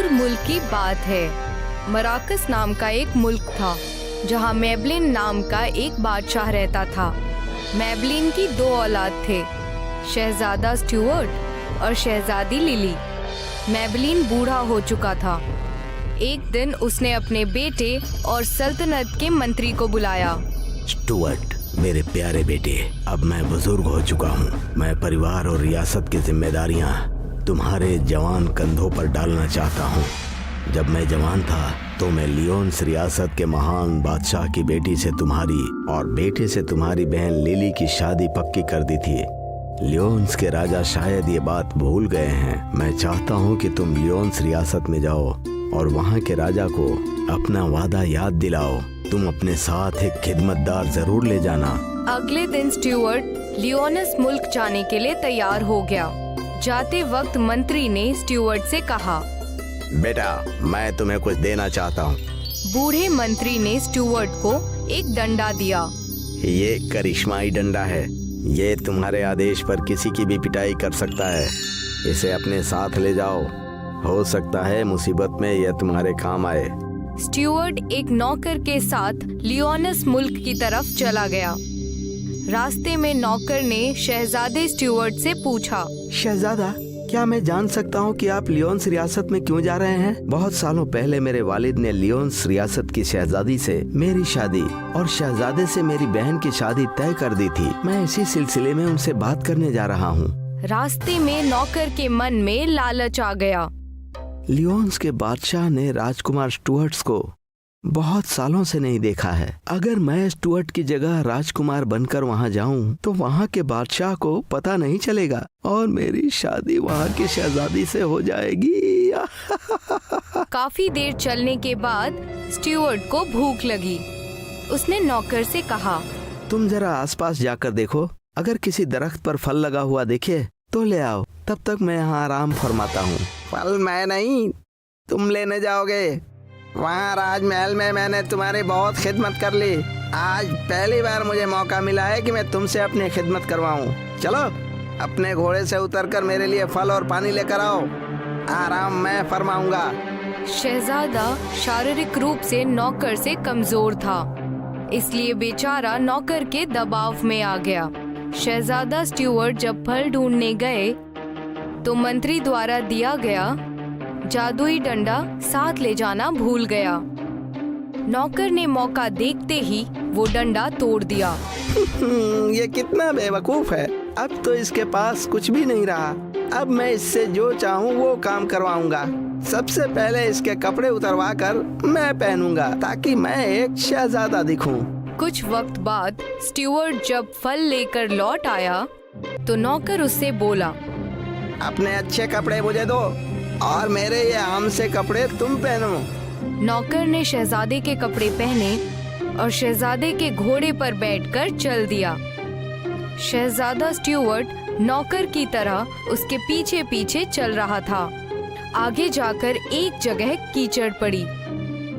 साल मुल्क की बात है। मराकस नाम का एक मुल्क था जहाँ मेबलिन नाम का एक बादशाह रहता था। मेबलिन की 2 औलाद थे, शहजादा स्टुअर्ट और शहजादी लिली। मेबलिन बूढ़ा हो चुका था। एक दिन उसने अपने बेटे और सल्तनत के मंत्री को बुलाया। स्टुअर्ट, मेरे प्यारे बेटे, अब मैं बुजुर्ग हो चुका हूँ। मैं परिवार और रियासत की जिम्मेदारियाँ तुम्हारे जवान कंधों पर डालना चाहता हूँ। जब मैं जवान था तो मैं लियोन्स रियासत के महान बादशाह की बेटी से तुम्हारी और बेटे से तुम्हारी बहन लिली की शादी पक्की कर दी थी। लियोन्स के राजा शायद ये बात भूल गए हैं। मैं चाहता हूँ कि तुम लियोन्स रियासत में जाओ और वहाँ के राजा को अपना वादा याद दिलाओ। तुम अपने साथ एक खिदमतदार जरूर ले जाना। अगले दिन स्टुअर्ट लियोनस मुल्क जाने के लिए तैयार हो गया। जाते वक्त मंत्री ने स्टुअर्ट से कहा, बेटा, मैं तुम्हें कुछ देना चाहता हूँ। बूढ़े मंत्री ने स्टुअर्ट को एक डंडा दिया। ये करिश्माई डंडा है। ये तुम्हारे आदेश पर किसी की भी पिटाई कर सकता है। इसे अपने साथ ले जाओ। हो सकता है मुसीबत में यह तुम्हारे काम आए। स्टुअर्ट एक नौकर के साथ लियोनस मुल्क की तरफ चला गया। रास्ते में नौकर ने शहजादे स्टुअर्ट से पूछा, शहजादा, क्या मैं जान सकता हूँ कि आप लियोन्स रियासत में क्यों जा रहे हैं? बहुत सालों पहले मेरे वालिद ने लियोन्स रियासत की शहजादी से मेरी शादी और शहजादे से मेरी बहन की शादी तय कर दी थी। मैं इसी सिलसिले में उनसे बात करने जा रहा हूँ। रास्ते में नौकर के मन में लालच आ गया। लियोन्स के बादशाह ने राजकुमार स्टुअर्ट्स को बहुत सालों से नहीं देखा है। अगर मैं स्टुअर्ट की जगह राजकुमार बनकर वहाँ जाऊँ तो वहाँ के बादशाह को पता नहीं चलेगा और मेरी शादी वहाँ की शहजादी से हो जाएगी। काफी देर चलने के बाद स्टुअर्ट को भूख लगी। उसने नौकर से कहा, तुम जरा आसपास जाकर देखो। अगर किसी दरख्त पर फल लगा हुआ देखे तो ले आओ। तब तक मैं यहाँ आराम फरमाता हूँ। फल मैं नहीं, तुम लेने जाओगे। वहाँ राजमहल में मैंने तुम्हारी बहुत खिदमत कर ली। आज पहली बार मुझे मौका मिला है कि मैं तुमसे अपनी खिदमत करवाऊँ। चलो, अपने घोड़े से उतरकर मेरे लिए फल और पानी लेकर आओ। आराम मैं फरमाऊंगा। शहजादा शारीरिक रूप से नौकर से कमजोर था, इसलिए बेचारा नौकर के दबाव में आ गया। शहजादा स्टुअर्ट जब फल ढूंढने गए तो मंत्री द्वारा दिया गया जादुई डंडा साथ ले जाना भूल गया। नौकर ने मौका देखते ही वो डंडा तोड़ दिया। ये कितना बेवकूफ है। अब तो इसके पास कुछ भी नहीं रहा। अब मैं इससे जो चाहूँ वो काम करवाऊंगा। सबसे पहले इसके कपड़े उतरवा कर मैं पहनूंगा ताकि मैं एक शहजादा दिखूं। कुछ वक्त बाद स्टुअर्ट जब फल लेकर लौट आया तो नौकर उससे बोला, अपने अच्छे कपड़े मुझे दो और मेरे ये आम से कपड़े तुम पहनो। नौकर ने शहजादे के कपड़े पहने और शहजादे के घोड़े पर बैठकर चल दिया। शहजादा स्टुअर्ट नौकर की तरह उसके पीछे पीछे चल रहा था। आगे जाकर एक जगह कीचड़ पड़ी।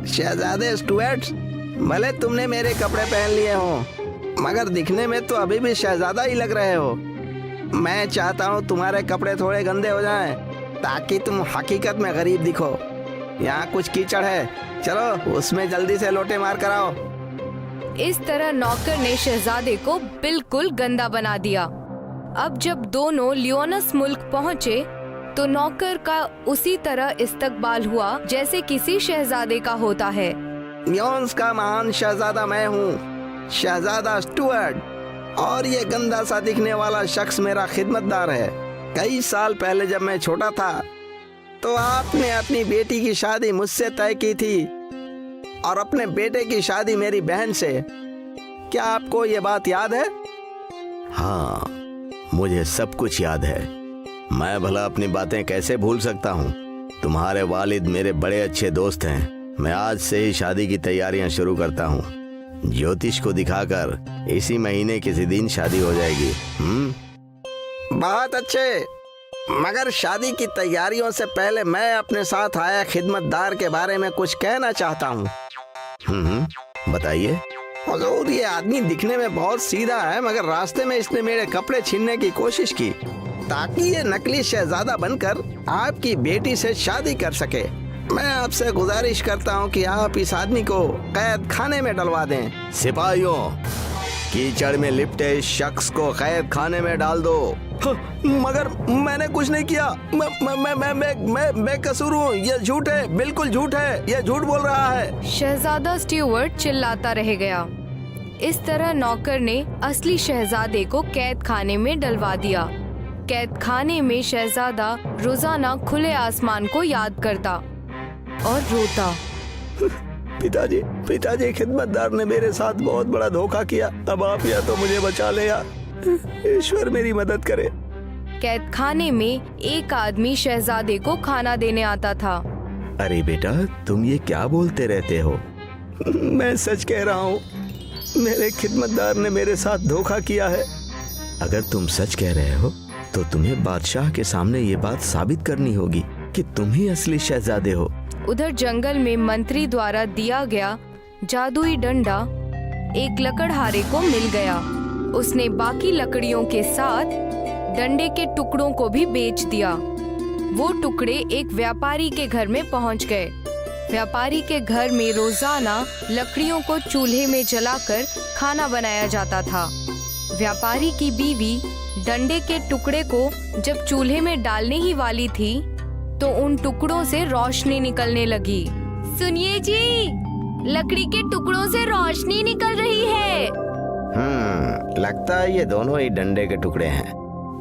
शहजादे स्टुअर्ट, भले तुमने मेरे कपड़े पहन लिए हो, मगर दिखने में तो अभी भी शहजादा ही लग रहे हो। मैं चाहता हूँ तुम्हारे कपड़े थोड़े गंदे हो जाएं, ताकि तुम हकीकत में गरीब दिखो। यहाँ कुछ कीचड़ है, चलो उसमें जल्दी से लोटे मार कर आओ। इस तरह नौकर ने शहजादे को बिल्कुल गंदा बना दिया। अब जब दोनों लियोनस मुल्क पहुँचे तो नौकर का उसी तरह इस्तकबाल हुआ जैसे किसी शहजादे का होता है। लियोन्स का महान शहजादा मैं हूँ, शहजादा स्टुअर्ट, और ये गंदा सा दिखने वाला शख्स मेरा खिदमतदार है। कई साल पहले जब मैं छोटा था तो आपने अपनी बेटी की शादी मुझसे तय की थी और अपने बेटे की शादी मेरी बहन से। क्या आपको ये बात याद है? हाँ, मुझे सब कुछ याद है। मैं भला अपनी बातें कैसे भूल सकता हूँ। तुम्हारे वालिद मेरे बड़े अच्छे दोस्त हैं। मैं आज से ही शादी की तैयारियां शुरू करता हूँ। ज्योतिष को दिखाकर इसी महीने किसी दिन शादी हो जाएगी। बहुत अच्छे, मगर शादी की तैयारियों से पहले मैं अपने साथ आया खिदमतदार के बारे में कुछ कहना चाहता हूँ। बताइए। हुजूर, ये आदमी दिखने में बहुत सीधा है, मगर रास्ते में इसने मेरे कपड़े छीनने की कोशिश की ताकि ये नकली शहजादा बनकर आपकी बेटी से शादी कर सके। मैं आपसे गुजारिश करता हूँ कि आप इस आदमी को कैद खाने में डलवा दें। सिपाहियों, कीचड़ में लिपटे इस शख्स को कैद खाने में डाल दो। मगर मैंने कुछ नहीं किया, मैं कसूर हूँ, ये झूठ है, बिल्कुल झूठ है, ये झूठ बोल रहा है। शहजादा स्टीवर्ट चिल्लाता रह गया। इस तरह नौकर ने असली शहजादे को कैद खाने में डलवा दिया। कैद खाने में शहजादा रोजाना खुले आसमान को याद करता और रोता। पिताजी, खिदमतदार ने मेरे साथ बहुत बड़ा धोखा किया। अब आप या तो मुझे बचा ले या ईश्वर मेरी मदद करे। कैद खाने में एक आदमी शहजादे को खाना देने आता था। अरे बेटा, तुम ये क्या बोलते रहते हो? मैं सच कह रहा हूँ, मेरे खिदमतदार ने मेरे साथ धोखा किया है। अगर तुम सच कह रहे हो तो तुम्हें बादशाह के सामने ये बात साबित करनी होगी कि तुम ही असली शहजादे हो। उधर जंगल में मंत्री द्वारा दिया गया जादुई डंडा एक लकड़हारे को मिल गया। उसने बाकी लकड़ियों के साथ डंडे के टुकड़ों को भी बेच दिया। वो टुकड़े एक व्यापारी के घर में पहुंच गए। व्यापारी के घर में रोजाना लकड़ियों को चूल्हे में जलाकर खाना बनाया जाता था। व्यापारी की बीवी डंडे के टुकड़े को जब चूल्हे में डालने ही वाली थी तो उन टुकड़ों से रोशनी निकलने लगी। सुनिए जी, लकड़ी के टुकड़ों से रोशनी निकल रही है। लगता है ये दोनों ही डंडे के टुकड़े हैं,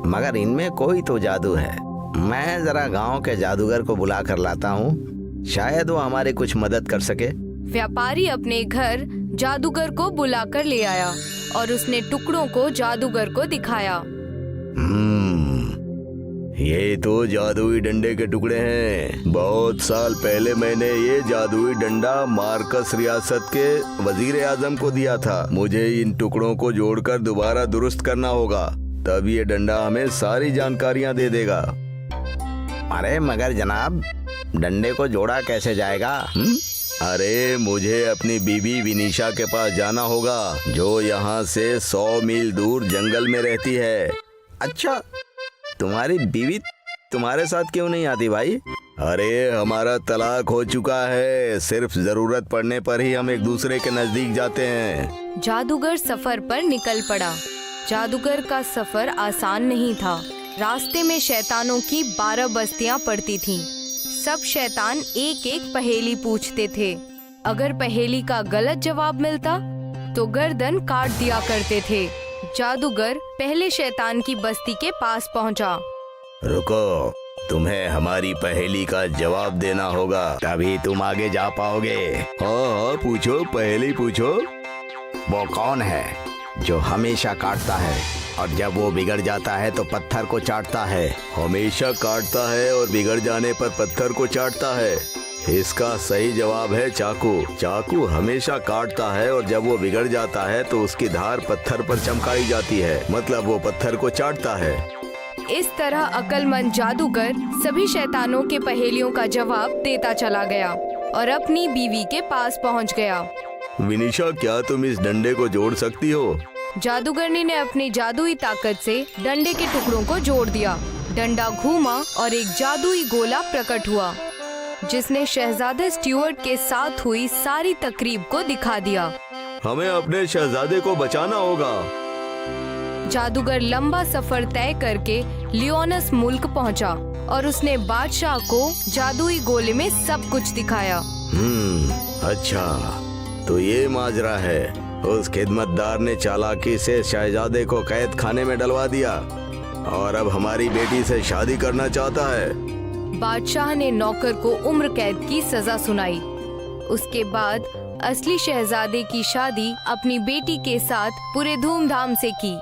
मगर इनमें कोई तो जादू है। मैं जरा गांव के जादूगर को बुला कर लाता हूँ, शायद वो हमारी कुछ मदद कर सके। व्यापारी अपने घर जादूगर को बुलाकर ले आया और उसने टुकड़ों को जादूगर को दिखाया। ये तो जादुई डंडे के टुकड़े हैं। बहुत साल पहले मैंने ये जादुई डंडा मार्कस रियासत के वजीर आजम को दिया था। मुझे इन टुकड़ों को जोड़कर दोबारा दुरुस्त करना होगा, तब ये डंडा हमें सारी जानकारियां दे देगा। अरे मगर जनाब, डंडे को जोड़ा कैसे जाएगा? अरे मुझे अपनी बीवी विनीशा के पास जाना होगा, जो यहाँ से 100 मील दूर जंगल में रहती है। अच्छा, तुम्हारी बीवी तुम्हारे साथ क्यों नहीं आती भाई? अरे हमारा तलाक हो चुका है, सिर्फ जरूरत पड़ने पर ही हम एक दूसरे के नजदीक जाते हैं। जादूगर सफर पर निकल पड़ा। जादूगर का सफर आसान नहीं था। रास्ते में शैतानों की 12 बस्तियां पड़ती थीं। सब शैतान एक एक पहेली पूछते थे। अगर पहेली का गलत जवाब मिलता तो गर्दन काट दिया करते थे। जादूगर पहले शैतान की बस्ती के पास पहुंचा। रुको, तुम्हें हमारी पहेली का जवाब देना होगा, तभी तुम आगे जा पाओगे। हाँ, पूछो, पहेली पूछो। वो कौन है जो हमेशा काटता है और जब वो बिगड़ जाता है तो पत्थर को चाटता है? हमेशा काटता है और बिगड़ जाने पर पत्थर को चाटता है। इसका सही जवाब है चाकू। चाकू हमेशा काटता है और जब वो बिगड़ जाता है तो उसकी धार पत्थर पर चमकाई जाती है, मतलब वो पत्थर को चाटता है। इस तरह अक्लमंद जादूगर सभी शैतानों के पहेलियों का जवाब देता चला गया और अपनी बीवी के पास पहुंच गया। विनीशा, क्या तुम इस डंडे को जोड़ सकती हो? जादूगरनी ने अपनी जादुई ताकत से डंडे के टुकड़ों को जोड़ दिया। डंडा घूमा और एक जादुई गोला प्रकट हुआ, जिसने शहजादे स्टीवर्ट के साथ हुई सारी तकरीब को दिखा दिया। हमें अपने शहजादे को बचाना होगा। जादूगर लंबा सफर तय करके लियोनस मुल्क पहुंचा और उसने बादशाह को जादुई गोले में सब कुछ दिखाया। अच्छा, तो ये माजरा है। उस खिदमतदार ने चालाकी से शहजादे को कैद खाने में डलवा दिया और अब हमारी बेटी से शादी करना चाहता है। बादशाह ने नौकर को उम्र कैद की सजा सुनाई। उसके बाद असली शहजादे की शादी अपनी बेटी के साथ पूरे धूमधाम से की।